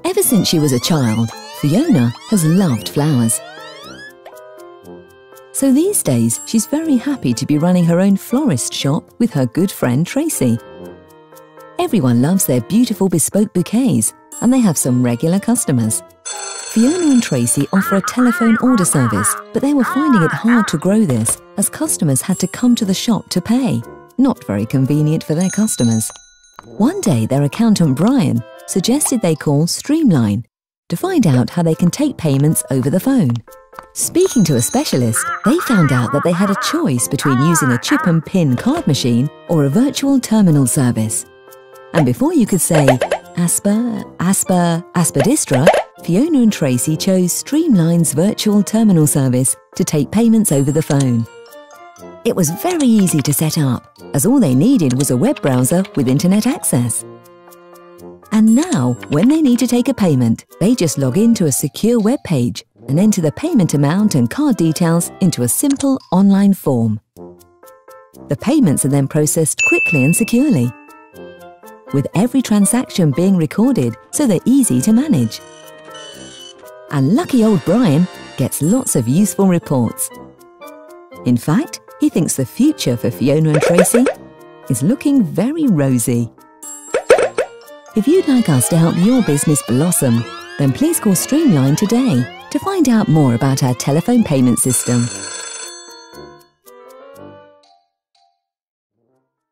Ever since she was a child, Fiona has loved flowers. So these days, she's very happy to be running her own florist shop with her good friend Tracy. Everyone loves their beautiful bespoke bouquets, and they have some regular customers. Fiona and Tracy offer a telephone order service, but they were finding it hard to grow this as customers had to come to the shop to pay. Not very convenient for their customers. One day, their accountant Brian suggested they call Streamline to find out how they can take payments over the phone. Speaking to a specialist, they found out that they had a choice between using a chip and pin card machine or a virtual terminal service. And before you could say Aspidistra, Fiona and Tracy chose Streamline's virtual terminal service to take payments over the phone. It was very easy to set up, as all they needed was a web browser with internet access. And now, when they need to take a payment, they just log into a secure web page and enter the payment amount and card details into a simple online form. The payments are then processed quickly and securely, with every transaction being recorded so they're easy to manage. And lucky old Brian gets lots of useful reports. In fact, he thinks the future for Fiona and Tracy is looking very rosy. If you'd like us to help your business blossom, then please call Streamline today to find out more about our telephone payment system.